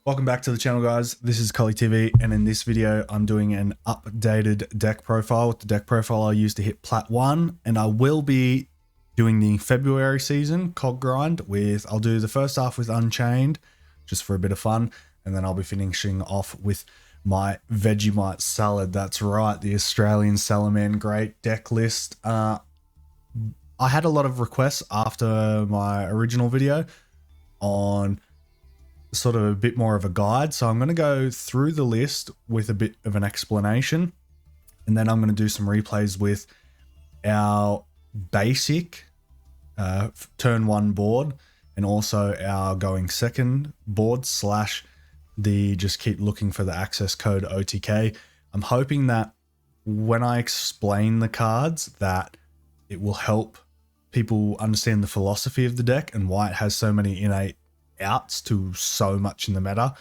Welcome back to the channel, guys. This is Cully TV, and in this video I'm doing an updated deck profile with the deck profile I used to hit Plat 1, and I will be doing the February season cog grind with, I'll do the first half with Unchained just for a bit of fun, and then I'll be finishing off with my Vegemite salad. That's right, the Australian Salamangreat deck list. I had a lot of requests after my original video on sort of a bit more of a guide, so I'm going to go through the list with a bit of an explanation, and then I'm going to do some replays with our basic turn 1 board and also our going second board slash the just keep looking for the Accesscode OTK. I'm hoping that when I explain the cards that it will help people understand the philosophy of the deck and why it has so many innate outs to so much in the meta.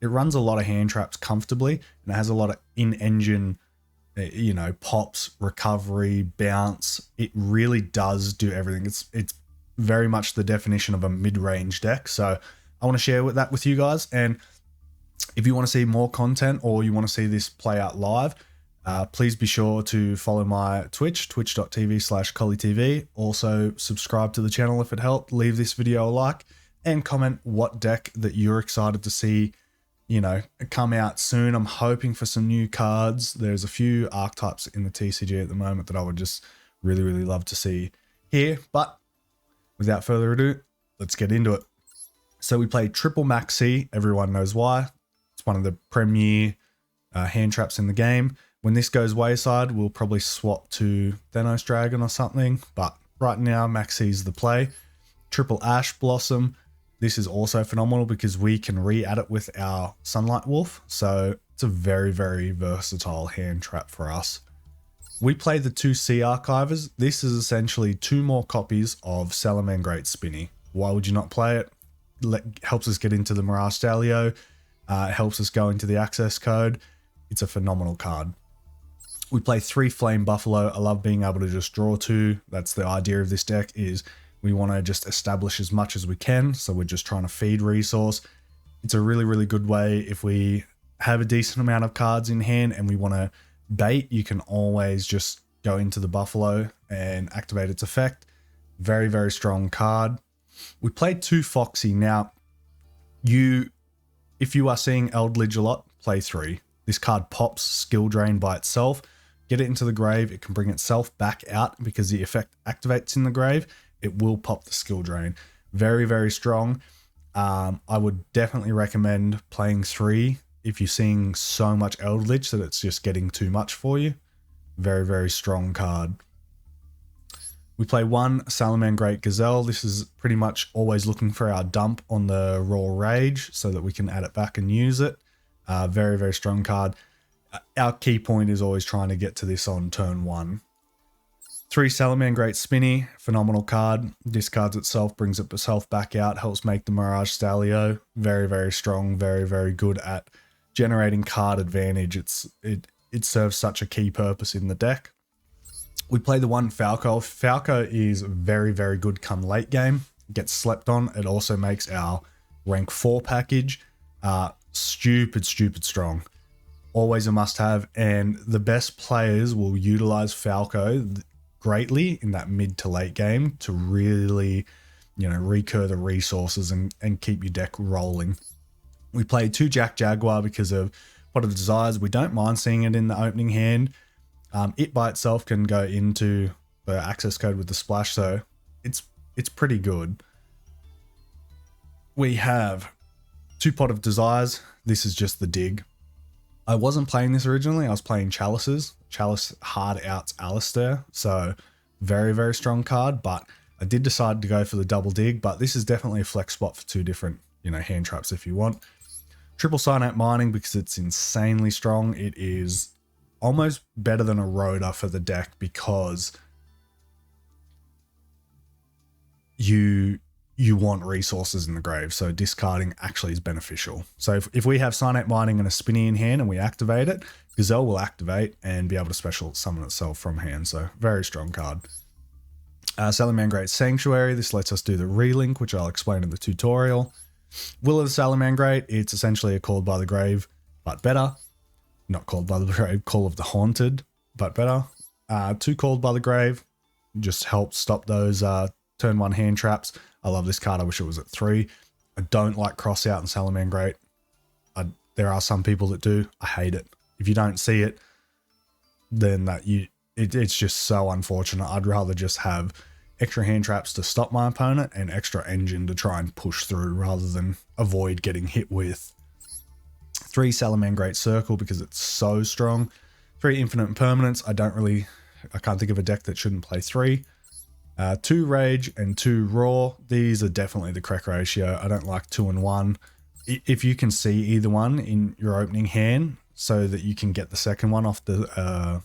It runs a lot of hand traps comfortably, and it has a lot of in-engine, pops, recovery, bounce. It really does do everything. It's very much the definition of a mid-range deck. So I want to share that with you guys. And if you want to see more content or you want to see this play out live, please be sure to follow my Twitch, twitch.tv/CullyTV. Also subscribe to the channel if it helped. Leave this video a like and comment what deck that you're excited to see, come out soon. I'm hoping for some new cards. There's a few archetypes in the TCG at the moment that I would just really, really love to see here. But without further ado, let's get into it. So we play triple Maxi. Everyone knows why. It's one of the premier hand traps in the game. When this goes wayside, we'll probably swap to Thanos Dragon or something. But right now, Maxi's the play. Triple Ash Blossom. This is also phenomenal because we can re-add it with our Sunlight Wolf. So it's a very, very versatile hand trap for us. We play the 2 Sea Archivers. This is essentially 2 more copies of Salamangreat Spinny. Why would you not play it? Helps us get into the Mirage Stalio. It helps us go into the Accesscode. It's a phenomenal card. We play 3 Flame Buffalo. I love being able to just draw 2. That's the idea of this deck, is we want to just establish as much as we can. So we're just trying to feed resource. It's a really, really good way if we have a decent amount of cards in hand and we want to bait. You can always just go into the Buffalo and activate its effect. Very, very strong card. We played 2 Foxy. Now, if you are seeing Eldridge a lot, play 3. This card pops skill drain by itself. Get it into the grave. It can bring itself back out because the effect activates in the grave. It will pop the skill drain. Very, very strong. I would definitely recommend playing 3 if you're seeing so much Eldritch that it's just getting too much for you. Very, very strong card. We play 1 Salamangreat Gazelle. This is pretty much always looking for our dump on the Raw Rage so that we can add it back and use it. Very, very strong card. Our key point is always trying to get to this on turn 1. 3 Salamangreat Spinny, phenomenal card. Discards itself, brings itself back out, helps make the Mirage Stalio. Very, very strong, very, very good at generating card advantage. It serves such a key purpose in the deck. We play the 1 Falco. Falco is very, very good come late game. Gets slept on. It also makes our rank 4 package stupid strong. Always a must have, and the best players will utilize Falco greatly in that mid to late game to really, recur the resources and keep your deck rolling. We play 2 Jack Jaguar because of Pot of Desires. We don't mind seeing it in the opening hand. It by itself can go into the Accesscode with the splash, so it's pretty good. We have 2 Pot of Desires. This is just the dig. I wasn't playing this originally. I was playing Chalices. Chalice hard outs Alistair, so very, very strong card, but I did decide to go for the double dig, but this is definitely a flex spot for 2 different, hand traps if you want. Triple Cyanite Mining because it's insanely strong. It is almost better than a Rhoda for the deck because you want resources in the grave, so discarding actually is beneficial. So if we have Cyanite Mining and a Spinny in hand and we activate it, Gazelle will activate and be able to special summon itself from hand, so very strong card. Salamangreat Sanctuary, this lets us do the relink, which I'll explain in the tutorial. Will of the Salamangreat, it's essentially a Called by the Grave, but better. Not Called by the Grave, Call of the Haunted, but better. 2 Called by the Grave, just helps stop those turn 1 hand traps. I love this card, I wish it was at 3. I don't like Cross Out and Salamangreat. There are some people that do. I hate it. If you don't see it, then it's just so unfortunate. I'd rather just have extra hand traps to stop my opponent and extra engine to try and push through rather than avoid getting hit with. 3 Salamangreat Circle because it's so strong. 3 Infinite Impermanence. I can't think of a deck that shouldn't play 3. 2 Rage and 2 Raw. These are definitely the correct ratio. I don't like 2 and 1. If you can see either one in your opening hand so that you can get the second one off the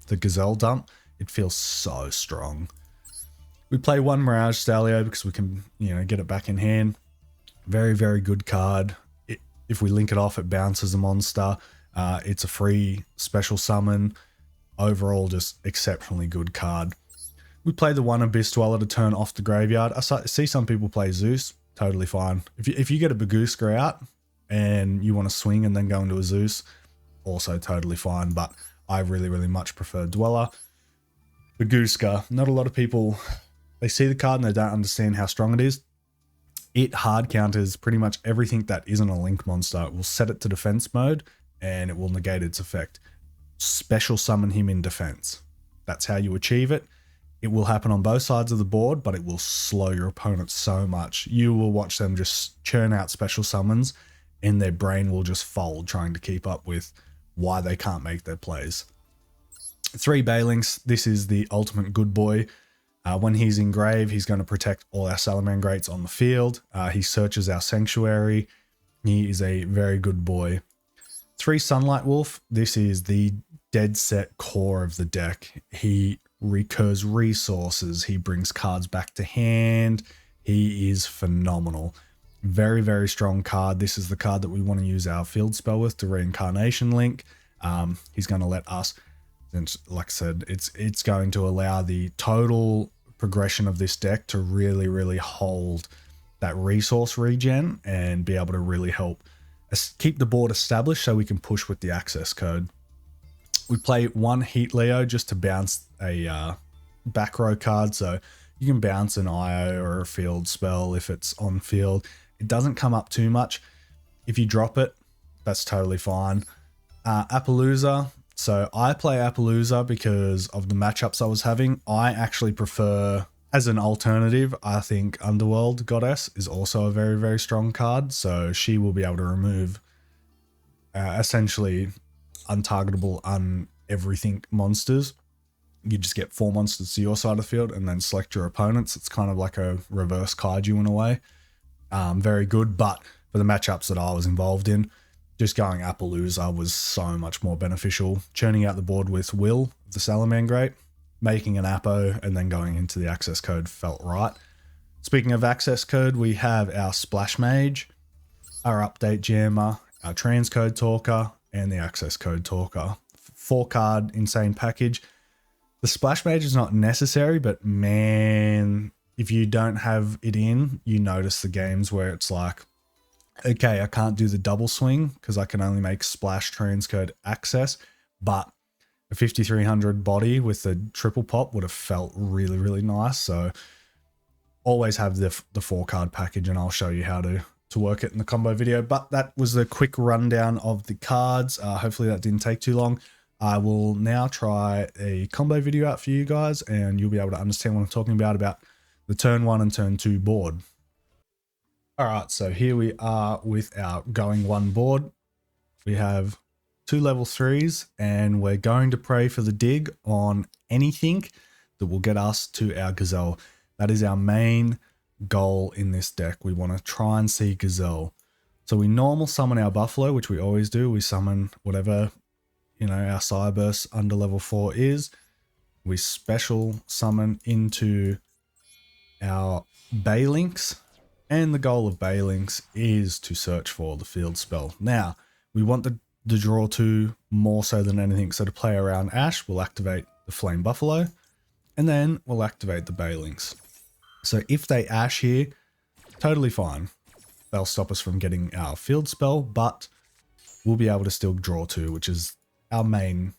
Gazelle dump, it feels so strong. We play 1 Mirage Stalio because we can, get it back in hand. Very, very good card. If we link it off, it bounces a monster. It's a free special summon. Overall, just exceptionally good card. We play the 1 Abyss Dweller to turn off the graveyard. I see some people play Zeus. Totally fine. If you get a Bagooska out and you want to swing and then go into a Zeus, also totally fine. But I really, really much prefer Dweller. Bagooska, not a lot of people, they see the card and they don't understand how strong it is. It hard counters pretty much everything that isn't a link monster. It will set it to defense mode and it will negate its effect. Special summon him in defense. That's how you achieve it. It will happen on both sides of the board, but it will slow your opponent so much. You will watch them just churn out special summons and their brain will just fold trying to keep up with why they can't make their plays. 3 Bailings. This is the ultimate good boy. When he's in grave, he's going to protect all our Salamangreats on the field. He searches our sanctuary. He is a very good boy. 3 Sunlight Wolf. This is the dead set core of the deck. He recurs resources. He brings cards back to hand. He is phenomenal. Very, very strong card. This is the card that we want to use our field spell with to Reincarnation Link. He's going to let us, and like I said, it's going to allow the total progression of this deck to really, really hold that resource regen and be able to really help us keep the board established so we can push with the access code. We play 1 Heat Leo just to bounce a back row card, so you can bounce an IO or a field spell if it's on field. It doesn't come up too much. If you drop it, that's totally fine. Appaloosa. So I play Appaloosa because of the matchups I was having. I actually prefer, as an alternative, I think Underworld Goddess is also a very, very strong card. So she will be able to remove essentially untargetable, everything monsters. You just get 4 monsters to your side of the field and then select your opponents. It's kind of like a reverse Kaiju in a way. Very good, but for the matchups that I was involved in, just going Appaloosa was so much more beneficial. Churning out the board with Will, the Salamangreat, making an Appo, and then going into the access code felt right. Speaking of access code, we have our Splash Mage, our Update Jammer, our Transcode Talker, and the access code Talker. 4 card insane package. The Splash Mage is not necessary, but man, if you don't have it in, you notice the games where it's like, okay, I can't do the double swing because I can only make Splash, Transcode, Access, but a 5300 body with the triple pop would have felt really, really nice. So always have the 4 card package, and I'll show you how to work it in the combo video. But that was a quick rundown of the cards. Hopefully that didn't take too long. I will now try a combo video out for you guys, and you'll be able to understand what I'm talking about the turn 1 and turn 2 board. All right, so here we are with our going 1 board. We have 2 level 3s, and we're going to pray for the dig on anything that will get us to our Gazelle. That is our main goal in this deck. We want to try and see Gazelle. So we normal summon our Buffalo, which we always do. We summon whatever, our Cyberburst under level 4 is. We special summon into our Baylinks, and the goal of Baylinks is to search for the field spell. Now, we want the draw 2 more so than anything. So to play around Ash, we'll activate the Flame Buffalo, and then we'll activate the Baylinks. So if they Ash here, totally fine. they'll stop us from getting our field spell, but we'll be able to still draw 2, which is our main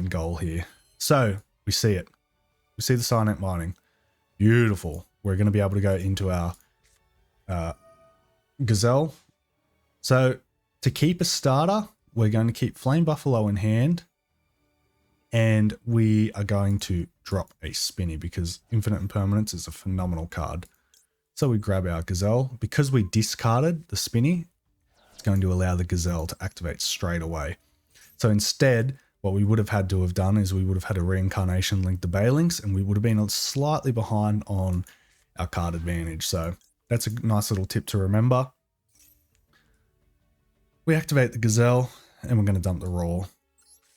goal here. So we see it. We see the Cyanite mining. Beautiful. We're going to be able to go into our Gazelle. So to keep a starter, we're going to keep Flame Buffalo in hand, and we are going to drop a Spinny because Infinite Impermanence is a phenomenal card. So we grab our Gazelle. Because we discarded the Spinny, it's going to allow the Gazelle to activate straight away. So instead, what we would have had to have done is we would have had a Reincarnation link the Bailings, and we would have been slightly behind on our card advantage. So that's a nice little tip to remember. We activate the Gazelle, and we're going to dump the Roar.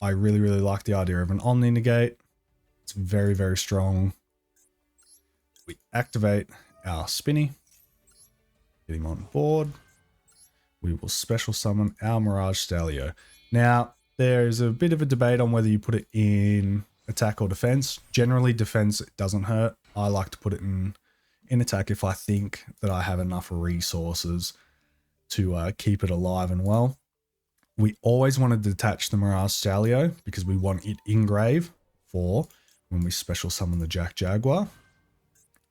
I really, really like the idea of an Omni Negate. It's very, very strong. We activate our Spinny. Get him on board. We will special summon our Mirage Stalio. Now, there's a bit of a debate on whether you put it in attack or defense. Generally, defense doesn't hurt. I like to put it in attack if I think that I have enough resources to keep it alive and well. We always want to detach the Mirage Stalio because we want it in grave for when we special summon the Jack Jaguar.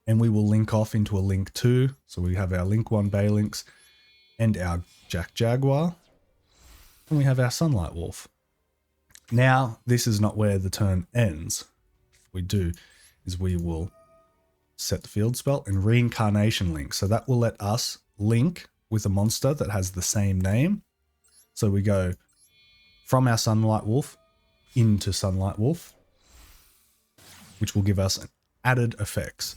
And we will link off into a link 2. So we have our link 1 Baylinks and our Jack Jaguar. And we have our Sunlight Wolf. Now, this is not where the turn ends. What we do is we will set the field spell and Reincarnation link. So that will let us link with a monster that has the same name. So we go from our Sunlight Wolf into Sunlight Wolf, which will give us added effects.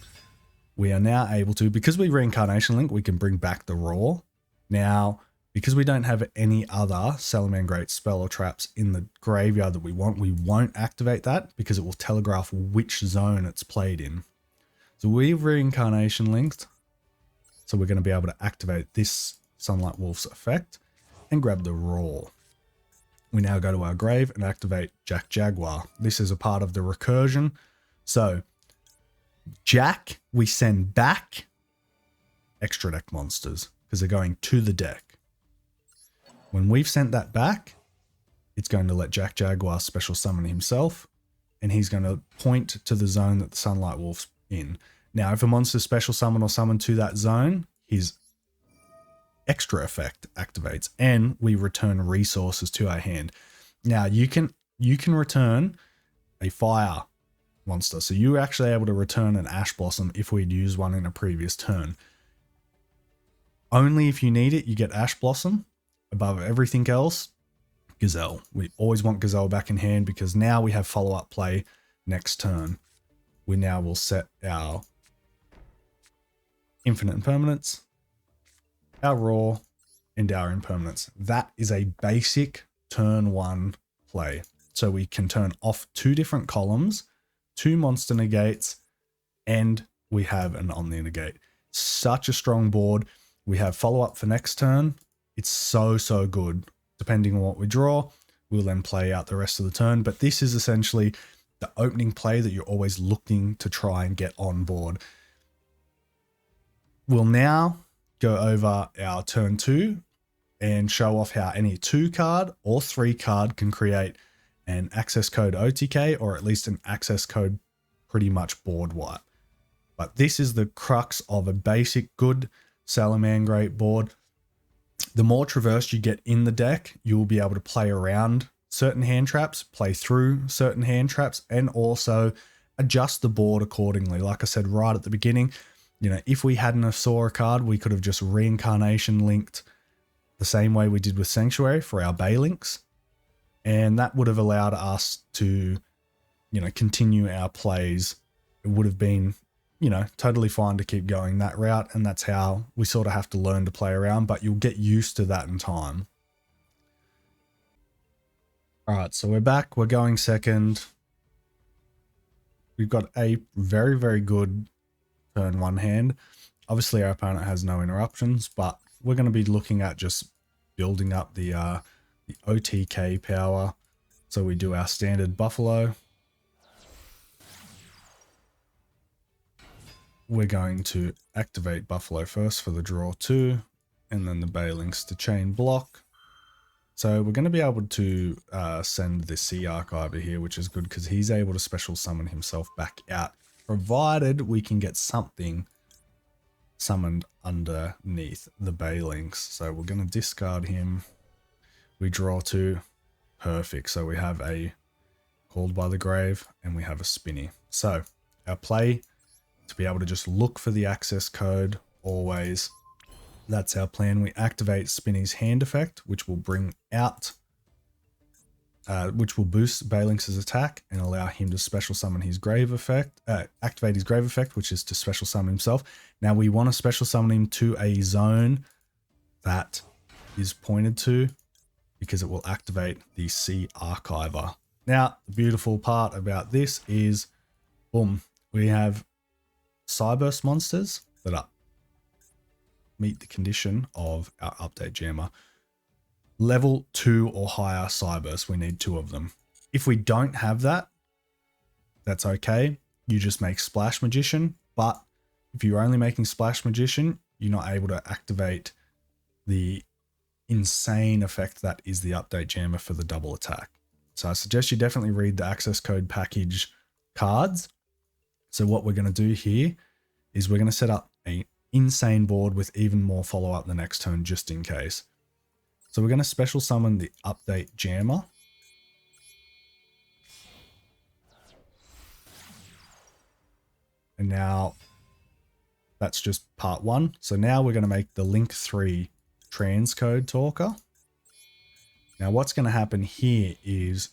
We are now able to, because we Reincarnation link, we can bring back the Roar. Now, because we don't have any other Salamangreat spell or traps in the graveyard that we won't activate that because it will telegraph which zone it's played in. So we've Reincarnation linked. So we're going to be able to activate this Sunlight Wolf's effect and grab the Roar. We now go to our grave and activate Jack Jaguar. This is a part of the recursion. So Jack, we send back extra deck monsters because they're going to the deck. When we've sent that back, it's going to let Jack Jaguar special summon himself, and he's going to point to the zone that the Sunlight Wolf's in. Now, if a monster special summon or summon to that zone, his extra effect activates, and we return resources to our hand. Now, you can return a fire monster, so you're actually able to return an Ash Blossom if we'd used one in a previous turn. Only if you need it, you get Ash Blossom. Above everything else, Gazelle. We always want Gazelle back in hand because now we have follow-up play next turn. We now will set our Infinite Impermanence, our Roar, and our Impermanence. That is a basic turn 1 play. So we can turn off 2 different columns, 2 monster negates, and we have an Omni Negate. Such a strong board. We have follow-up for next turn. It's so, so good. Depending on what we draw, we'll then play out the rest of the turn. But this is essentially the opening play that you're always looking to try and get on board. We'll now go over our turn 2 and show off how any 2 card or 3 card can create an Accesscode OTK, or at least an Accesscode pretty much board wipe. But this is the crux of a basic good Salamangreat board. The more traverse you get in the deck, you'll be able to play around certain hand traps, play through certain hand traps, and also adjust the board accordingly. Like I said right at the beginning, you know, if we hadn't have saw a card, we could have just Reincarnation linked the same way we did with Sanctuary for our Baylinks. And that would have allowed us to, you know, continue our plays. It would have been, you know, totally fine to keep going that route. And that's how we sort of have to learn to play around, but you'll get used to that in time. All right, so we're back. We're going second. We've got a very, very good turn 1 hand. Obviously, our opponent has no interruptions, but we're going to be looking at just building up the OTK power. So we do our standard Buffalo. We're going to activate Buffalo first for the draw 2, and then the Balinks to chain block. So we're going to be able to send the Sea Archiver here, which is good because he's able to special summon himself back out, provided we can get something summoned underneath the Balinks. So we're going to discard him. We draw 2. Perfect. So we have a Called by the Grave and we have a Spinny. So our play, to be able to just look for the access code always. That's our plan. We activate Spinny's hand effect, which will bring out, which will boost Balinks' attack and allow him to special summon his grave effect, activate his grave effect, which is to special summon himself. Now we want to special summon him to a zone that is pointed to because it will activate the Sea Archiver. Now, the beautiful part about this is, boom, we have Cyburst monsters that are meet the condition of our update jammer. Level 2 or higher Cyburst, we need 2 of them. If we don't have that, that's okay. You just make Splash Magician, but if you're only making Splash Magician, you're not able to activate the insane effect that is the update jammer for the double attack. So I suggest you definitely read the access code package cards. So what we're going to do here is we're going to set up an insane board with even more follow-up the next turn just in case. So we're going to special summon the update jammer. And now that's just part 1. So now we're going to make the Link 3 transcode talker. Now what's going to happen here is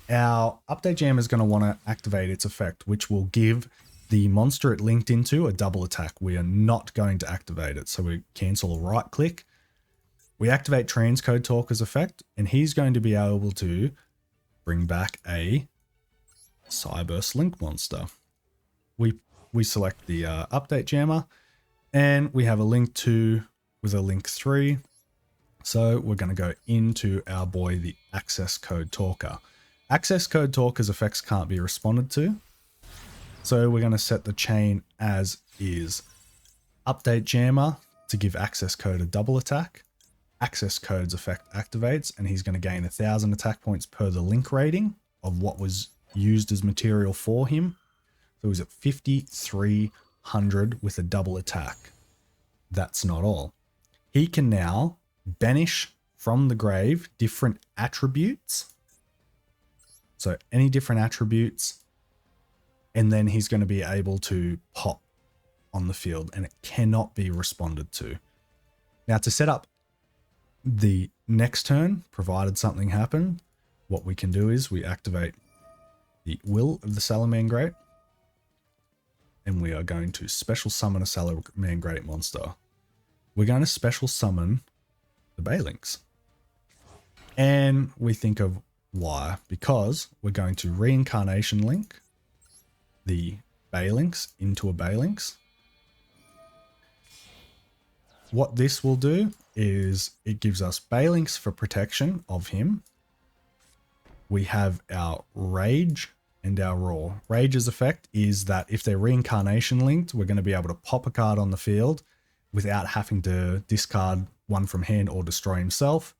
our update jammer is going to want to activate its effect, which will give the monster it linked into a double attack. We are not going to activate it. So we cancel a right click. We activate transcode talker's effect, and he's going to be able to bring back a Cyburst Link monster. We select the update jammer, and we have a Link 2 with a Link 3. So we're going to go into our boy, the Accesscode talker. Accesscode talker's effects can't be responded to. So we're going to set the chain as is. Update jammer to give Accesscode a double attack. Accesscode's effect activates, and he's going to gain 1,000 attack points per the link rating of what was used as material for him. So he's at 5,300 with a double attack. That's not all. He can now banish from the grave different attributes. So any different attributes, and then he's going to be able to pop on the field, and it cannot be responded to. Now to set up the next turn, provided something happened, what we can do is we activate the Will of the Salamangreat, and we are going to special summon a Salamangreat monster. We're going to special summon the Balinks. And we think of why. Because we're going to reincarnation link the Balinks into a Balinks. What this will do is it gives us Balinks for protection of him. We have our Rage and our Roar. Rage's effect is that if they're reincarnation linked, we're going to be able to pop a card on the field without having to discard one from hand or destroy himself.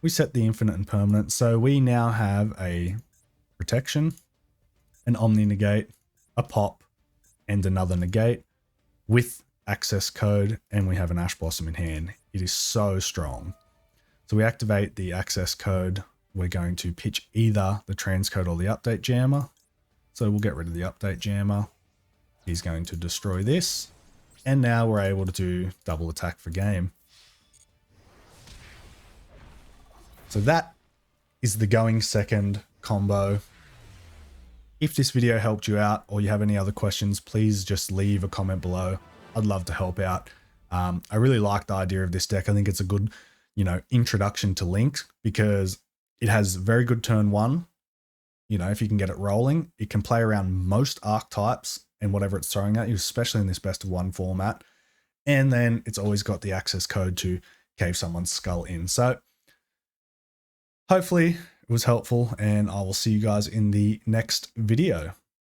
We set the infinite and permanent. So we now have a protection, an Omni negate, a pop, and another negate with access code, and we have an Ash Blossom in hand. It is so strong. So we activate the access code. We're going to pitch either the transcode or the update jammer. So we'll get rid of the update jammer. He's going to destroy this. And now we're able to do double attack for game. So that is the going second combo. If this video helped you out or you have any other questions, please just leave a comment below. I'd love to help out. I really like the idea of this deck. I think it's a good, introduction to Link because it has very good turn 1. If you can get it rolling, it can play around most archetypes and whatever it's throwing at you, especially in this best of 1 format. And then it's always got the access code to cave someone's skull in. So hopefully it was helpful, and I will see you guys in the next video.